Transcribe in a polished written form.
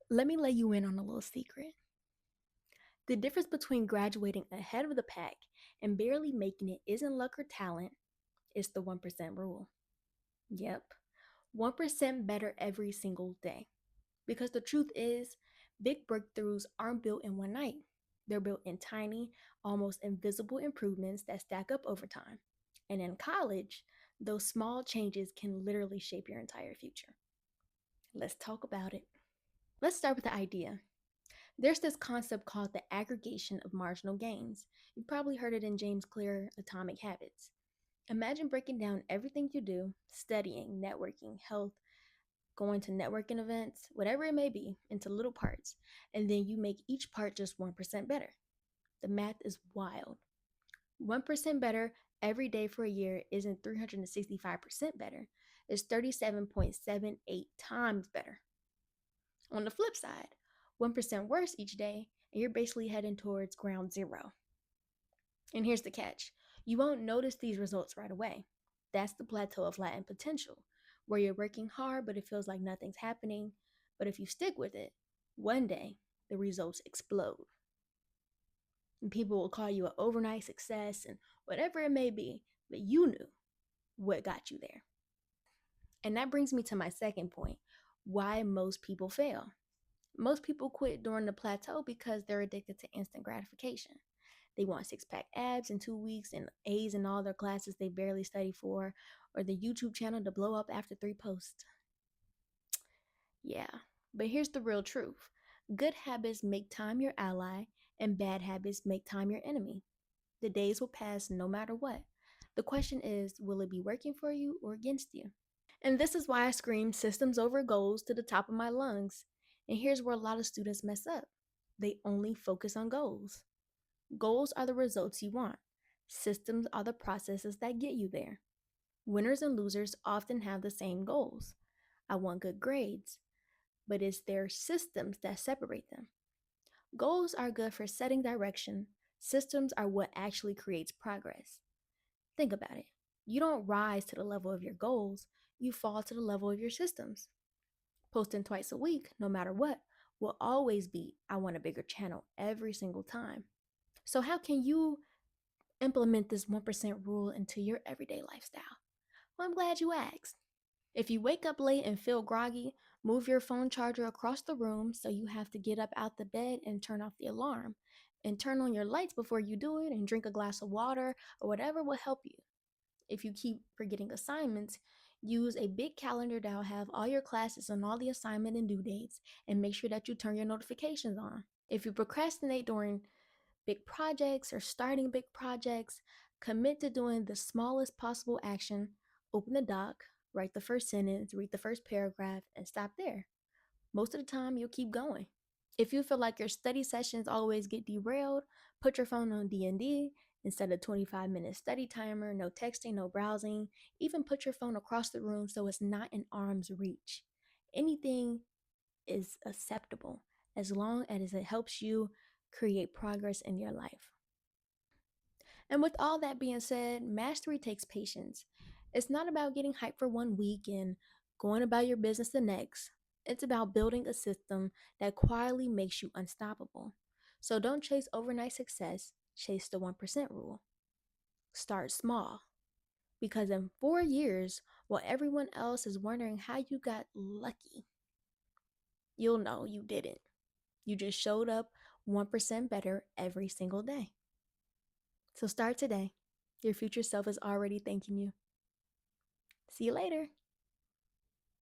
Let me let you in on a little secret. The difference between graduating ahead of the pack and barely making it isn't luck or talent, it's the 1% rule. Yep, 1% better every single day. Because the truth is, big breakthroughs aren't built in one night. They're built in tiny, almost invisible improvements that stack up over time. And in college, those small changes can literally shape your entire future. Let's talk about it. Let's start with the idea. There's this concept called the aggregation of marginal gains. You've probably heard it in James Clear Atomic Habits. Imagine breaking down everything you do, studying, networking, health, going to networking events, whatever it may be, into little parts, and then you make each part just 1% better. The math is wild. 1% better every day for a year isn't 365% better, it's 37.78 times better. On the flip side, 1% worse each day, and you're basically heading towards ground zero. And here's the catch, you won't notice these results right away. That's the plateau of latent potential, where you're working hard, but it feels like nothing's happening. But if you stick with it, one day the results explode. And people will call you an overnight success and whatever it may be, but you knew what got you there. And that brings me to my second point, why most people fail. Most people quit during the plateau because they're addicted to instant gratification. They want six pack abs in 2 weeks and A's in all their classes they barely study for, or the YouTube channel to blow up after 3 posts. Yeah, but here's the real truth, good habits make time your ally, and bad habits make time your enemy. The days will pass no matter what. The question is, will it be working for you or against you? And this is why I scream systems over goals to the top of my lungs. And here's where a lot of students mess up, they only focus on goals. Goals are the results you want, systems are the processes that get you there. Winners and losers often have the same goals. I want good grades, but it's their systems that separate them. Goals are good for setting direction, systems are what actually creates progress. Think about it. You don't rise to the level of your goals, you fall to the level of your systems. Posting twice a week, no matter what, will always be I want a bigger channel every single time. So, how can you implement this 1% rule into your everyday lifestyle? Well, I'm glad you asked. If you wake up late and feel groggy, move your phone charger across the room so you have to get up out the bed and turn off the alarm. And turn on your lights before you do it and drink a glass of water or whatever will help you. If you keep forgetting assignments, use a big calendar that'll have all your classes and all the assignment and due dates, and make sure that you turn your notifications on. If you procrastinate during big projects or starting big projects, commit to doing the smallest possible action, open the doc, write the first sentence, read the first paragraph, and stop there. Most of the time, you'll keep going. If you feel like your study sessions always get derailed, put your phone on D&D instead of 25-minute study timer, no texting, no browsing. Even put your phone across the room so it's not in arm's reach. Anything is acceptable as long as it helps you create progress in your life. And with all that being said, mastery takes patience. It's not about getting hyped for 1 week and going about your business the next. It's about building a system that quietly makes you unstoppable. So don't chase overnight success, chase the 1% rule. Start small. Because in 4 years, while everyone else is wondering how you got lucky, you'll know you didn't. You just showed up 1% better every single day. So start today. Your future self is already thanking you. See you later.